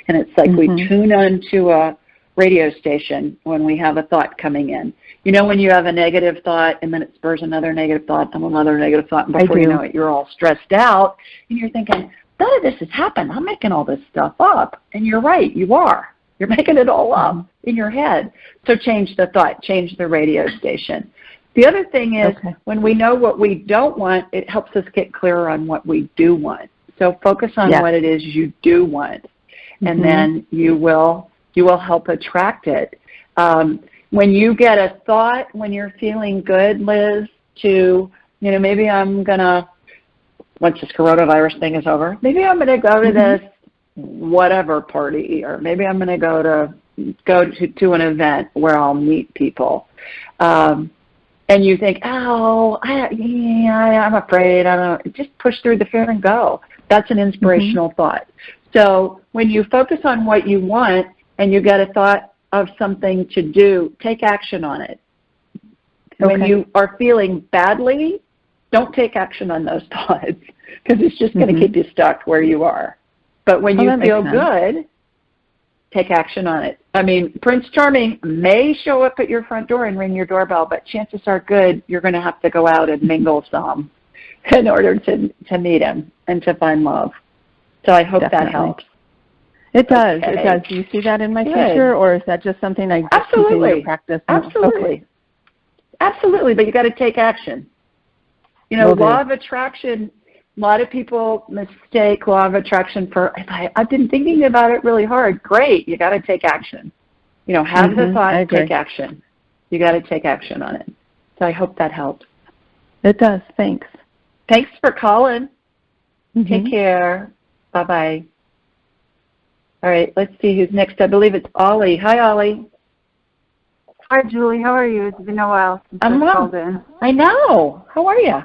And it's like we tune onto a radio station when we have a thought coming in. When you have a negative thought and then it spurs another negative thought and another negative thought, and before you know it, you're all stressed out and you're thinking, none of this has happened. I'm making all this stuff up. And you're right, you are. You're making it all up in your head. So change the thought, change the radio station. The other thing is when we know what we don't want, it helps us get clearer on what we do want. So focus on what it is you do want, and then you will help attract it. When you get a thought, when you're feeling good, Liz, to, maybe I'm going to, once this coronavirus thing is over, maybe I'm going to go to this whatever party, or maybe I'm going to go to an event where I'll meet people. And you think, I'm afraid. I don't know. Just push through the fear and go. That's an inspirational thought. So when you focus on what you want and you get a thought of something to do, take action on it. When you are feeling badly, don't take action on those thoughts, because it's just going to keep you stuck where you are. But when you feel good, take action on it. I mean, Prince Charming may show up at your front door and ring your doorbell, but chances are good you're going to have to go out and mingle some in order to meet him and to find love. So I hope that helps. It does. Okay. It does. Do you see that in my future, or is that just something I just continue to practice? Absolutely. Absolutely, but you got to take action. Law of attraction, a lot of people mistake law of attraction for, I've been thinking about it really hard. Great, you got to take action. Have the thought, take action. You got to take action on it. So I hope that helps. It does. Thanks. Thanks for calling. Take care. Bye-bye. All right, let's see who's next. I believe it's Ollie. Hi, Ollie. Hi, Julie. How are you? It's been a while since I called in. I know. How are you?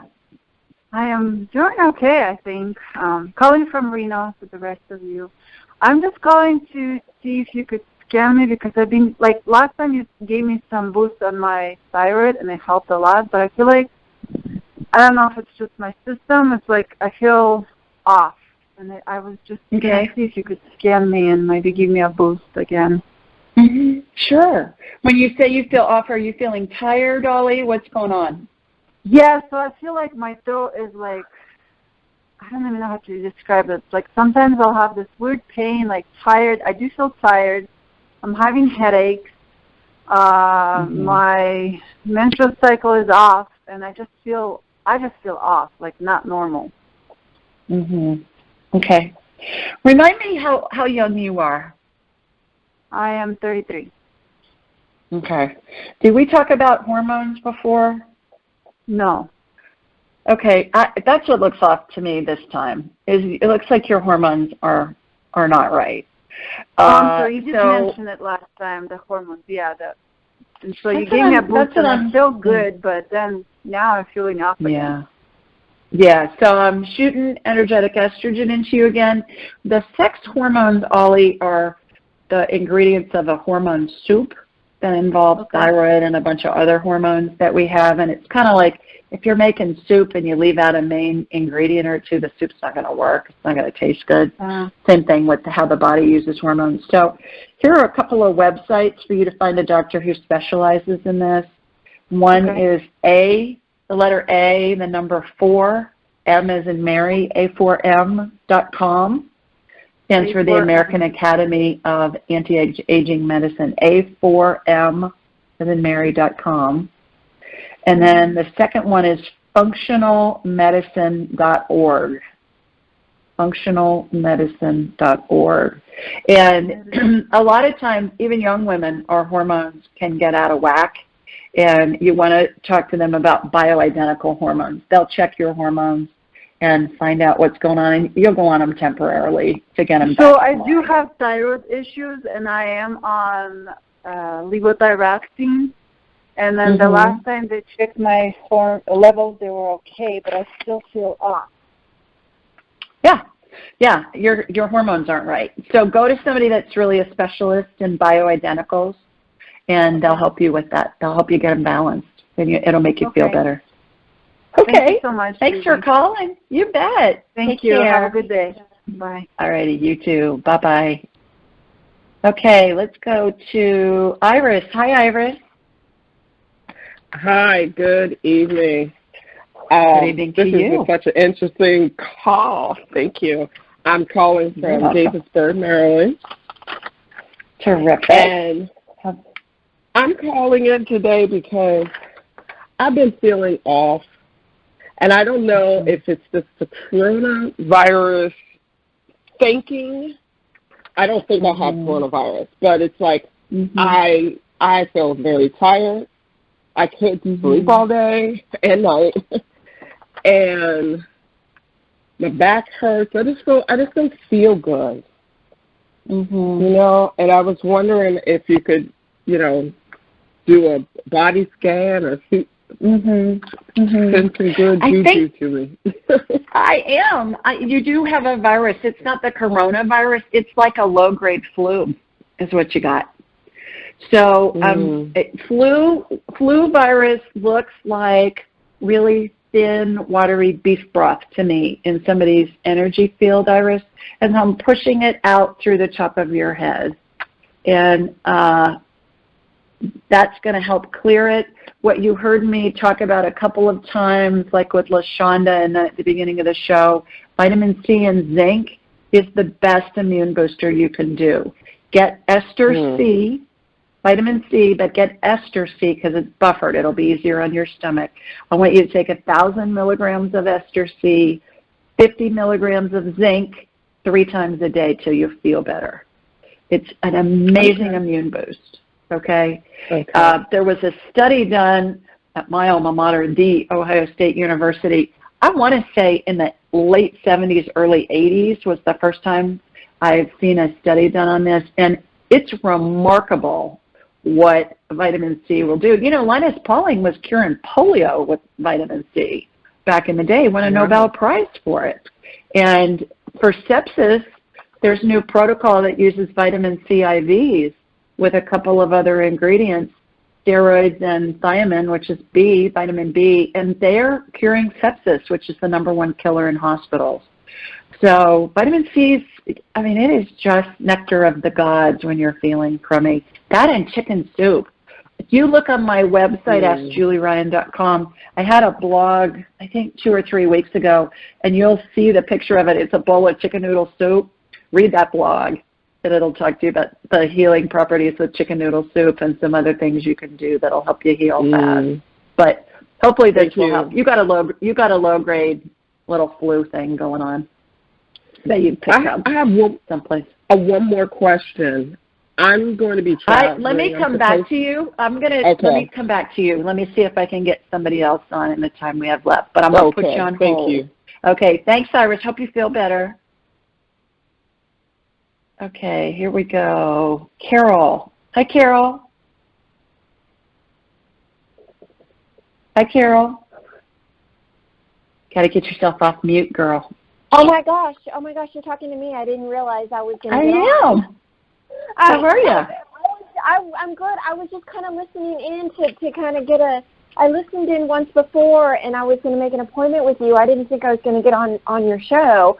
I am doing okay, I think. Calling from Reno with the rest of you. I'm just calling to see if you could scan me, because I've been, last time you gave me some boost on my thyroid and it helped a lot, but I feel like, I don't know if it's just my system. It's like I feel off. And I was just going to see if you could scan me and maybe give me a boost again. Sure. When you say you feel off, are you feeling tired, Ollie? What's going on? Yeah, so I feel like my throat is I don't even know how to describe it. It's sometimes I'll have this weird pain, tired. I do feel tired. I'm having headaches. My menstrual cycle is off, and I just feel off, not normal. Okay. Remind me how young you are. I am 33. Okay. Did we talk about hormones before? No. Okay. That's what looks off to me this time. It looks like your hormones are not right. So you did mention it last time, the hormones. Yeah. And so you gave me a boost, and I feel good, but then now I'm feeling off again. Yeah, so I'm shooting energetic estrogen into you again. The sex hormones, Ollie, are the ingredients of a hormone soup that involves thyroid and a bunch of other hormones that we have. And it's kind of like if you're making soup and you leave out a main ingredient or two, the soup's not going to work. It's not going to taste good. Same thing with how the body uses hormones. So here are a couple of websites for you to find a doctor who specializes in this. One is the letter A, the number 4, M as in Mary, A4M.com. Stands for the American Academy of Anti-Aging Medicine, A4M as in Mary.com. And then the second one is functionalmedicine.org. Functionalmedicine.org. And a lot of times, even young women, our hormones can get out of whack. And you want to talk to them about bioidentical hormones. They'll check your hormones and find out what's going on, and you'll go on them temporarily to get them back. So I do have thyroid issues, and I am on levothyroxine. And then the last time they checked my levels, they were okay, but I still feel off. Yeah, your hormones aren't right. So go to somebody that's really a specialist in bioidenticals, and they'll help you with that. They'll help you get them balanced, and it'll make you feel better. Okay. Thank you so much. Thanks for calling. You bet. Thank you. Have a good day. Bye. All righty, you too. Bye-bye. Okay, let's go to Iris. Hi, Iris. Hi, good evening. Good evening to you. This is such an interesting call. Thank you. I'm calling from Davisburg, Maryland. Terrific. And I'm calling in today because I've been feeling off, and I don't know if it's just the coronavirus thinking. I don't think I have coronavirus, but it's like I I felt very tired. I couldn't sleep all day and night, and my back hurts. I just don't feel good. You know, and I was wondering if you could, you know, do a body scan or send some good juju to me. I am. You do have a virus. It's not the coronavirus. It's like a low-grade flu is what you got. So flu virus looks like really thin, watery beef broth to me in somebody's energy field, Iris, and I'm pushing it out through the top of your head. And that's going to help clear it. What you heard me talk about a couple of times, like with LaShonda at the beginning of the show, vitamin C and zinc is the best immune booster you can do. Get ester C, vitamin C, but get ester C because it's buffered. It'll be easier on your stomach. I want you to take 1,000 milligrams of ester C, 50 milligrams of zinc 3 times a day till you feel better. It's an amazing immune boost. Okay. There was a study done at my alma mater, the Ohio State University. I want to say in the late 70s, early 80s was the first time I've seen a study done on this, and it's remarkable what vitamin C will do. You know, Linus Pauling was curing polio with vitamin C back in the day, won a Nobel Prize for it. And for sepsis, there's a new protocol that uses vitamin C IVs with a couple of other ingredients, steroids and thiamine, which is B, vitamin B, and they're curing sepsis, which is the #1 killer in hospitals. So vitamin C is, I mean, it is just nectar of the gods when you're feeling crummy. That and chicken soup. If you look on my website, AskJulieRyan.com, I had a blog, I think 2 or 3 weeks ago, and you'll see the picture of it. It's a bowl of chicken noodle soup. Read that blog, and it'll talk to you about the healing properties of chicken noodle soup and some other things you can do that'll help you heal fast. But hopefully this will help. You got a low grade little flu thing going on that you pick up. I have someplace. One more question. I'm going to be traveling. Let me come back to you. Let me come back to you. Let me see if I can get somebody else on in the time we have left. But I'm going to put you on hold. Thank you. Okay. Thanks, Iris. Hope you feel better. Okay, here we go. Carol. Hi, Carol. Hi, Carol. Got to get yourself off mute, girl. Oh my gosh, you're talking to me. I didn't realize I was going to be on. I am. How are you? I'm good. I was just kind of listening in to kind of get I listened in once before, and I was going to make an appointment with you. I didn't think I was going to get on your show.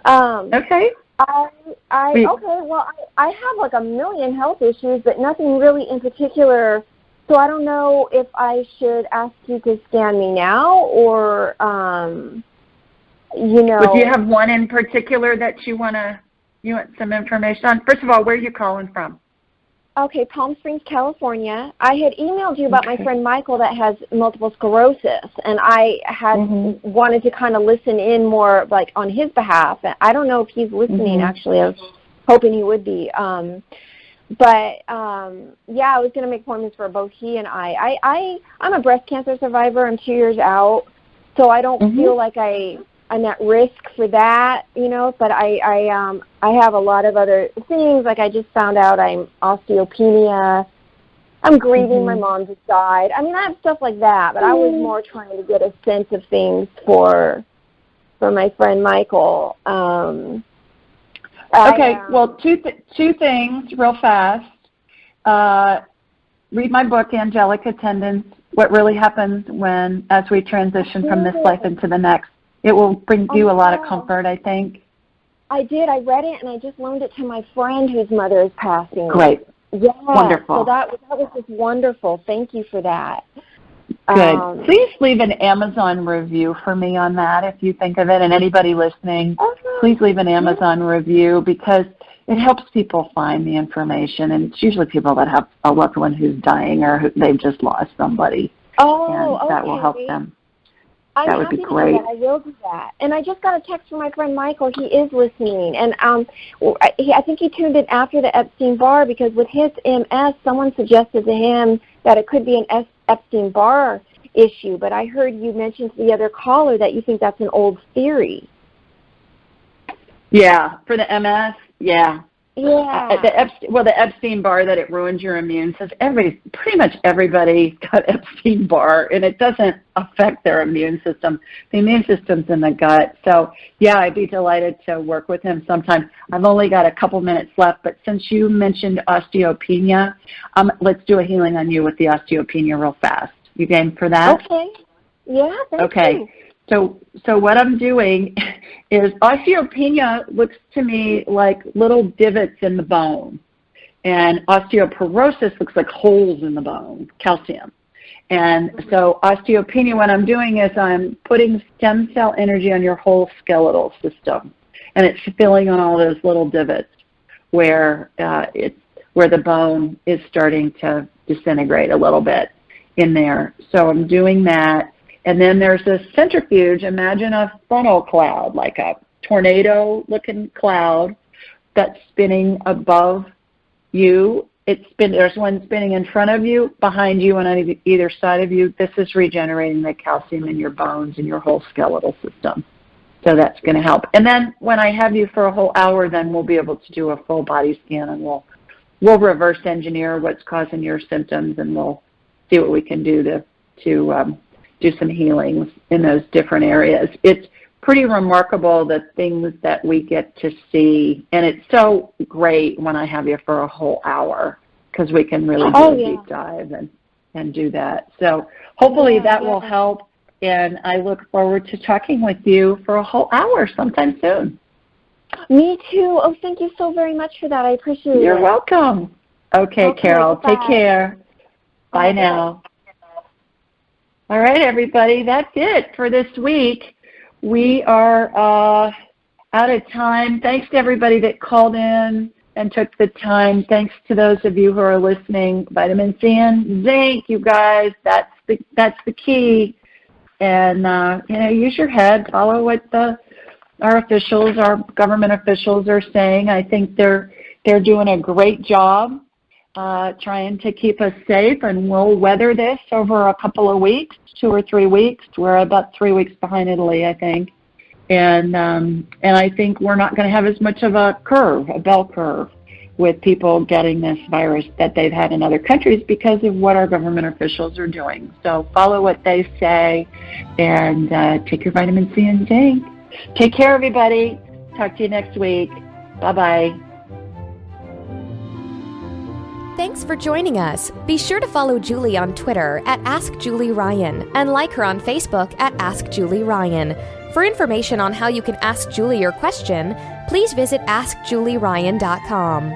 Okay. I have like a million health issues, but nothing really in particular. So I don't know if I should ask you to scan me now or, you know. But do you have one in particular that you want some information on? First of all, where are you calling from? Okay, Palm Springs, California. I had emailed you about my friend Michael that has multiple sclerosis, and I had wanted to kind of listen in more like on his behalf. I don't know if he's listening, actually. I was hoping he would be. I was going to make appointments for both he and I. I'm a breast cancer survivor. I'm 2 years out, so I don't feel like I'm at risk for that, you know, but I have a lot of other things. Like I just found out I'm osteopenia. I'm grieving. My mom just died. I mean, I have stuff like that, but I was more trying to get a sense of things for my friend Michael. Well, two things real fast. Read my book, Angelic Attendants, What Really Happens as we transition from this life into the next. It will bring you a lot of comfort, I think. I did. I read it, and I just loaned it to my friend whose mother is passing. Great. Yeah. Wonderful. So that was just wonderful. Thank you for that. Good. Please leave an Amazon review for me on that if you think of it. And anybody listening, please leave an Amazon review because it helps people find the information. And it's usually people that have a loved one who's dying or they've just lost somebody. And that will help them. That would be great. I will do that. And I just got a text from my friend Michael. He is listening. And I think he tuned in after the Epstein-Barr because with his MS, someone suggested to him that it could be an Epstein-Barr issue. But I heard you mention to the other caller that you think that's an old theory. Yeah, for the MS, yeah. Yeah. The Epstein-Barr, that it ruins your immune system. Pretty much everybody got Epstein-Barr, and it doesn't affect their immune system. The immune system's in the gut. So, yeah, I'd be delighted to work with him sometime. I've only got a couple minutes left, but since you mentioned osteopenia, let's do a healing on you with the osteopenia real fast. You game for that? Okay. Yeah, thank you. So what I'm doing is osteopenia looks to me like little divots in the bone, and osteoporosis looks like holes in the bone, calcium. And so osteopenia, what I'm doing is I'm putting stem cell energy on your whole skeletal system, and it's filling on all those little divots where the bone is starting to disintegrate a little bit in there. So I'm doing that. And then there's a centrifuge. Imagine a funnel cloud, like a tornado-looking cloud that's spinning above you. There's one spinning in front of you, behind you, and on either side of you. This is regenerating the calcium in your bones and your whole skeletal system. So that's going to help. And then when I have you for a whole hour, then we'll be able to do a full body scan, and we'll reverse engineer what's causing your symptoms, and we'll see what we can do to do some healings in those different areas. It's pretty remarkable the things that we get to see, and it's so great when I have you for a whole hour because we can really do a deep dive and do that. So hopefully that will help, and I look forward to talking with you for a whole hour sometime soon. Me too. Oh, thank you so very much for that. I appreciate it. You're welcome. Okay, Carol, take care. Bye now. All right, everybody, that's it for this week. We are out of time. Thanks to everybody that called in and took the time. Thanks to those of you who are listening. Vitamin C and zinc, you guys, that's the key. And, use your head. Follow what our government officials are saying. I think they're doing a great job. Trying to keep us safe, and we'll weather this over a couple of weeks, 2 or 3 weeks. We're about 3 weeks behind Italy, I think. And I think we're not going to have as much of a bell curve, with people getting this virus that they've had in other countries because of what our government officials are doing. So follow what they say, and take your vitamin C and zinc. Take care, everybody. Talk to you next week. Bye-bye. Thanks for joining us. Be sure to follow Julie on Twitter at AskJulieRyan and like her on Facebook at AskJulieRyan. For information on how you can ask Julie your question, please visit AskJulieRyan.com.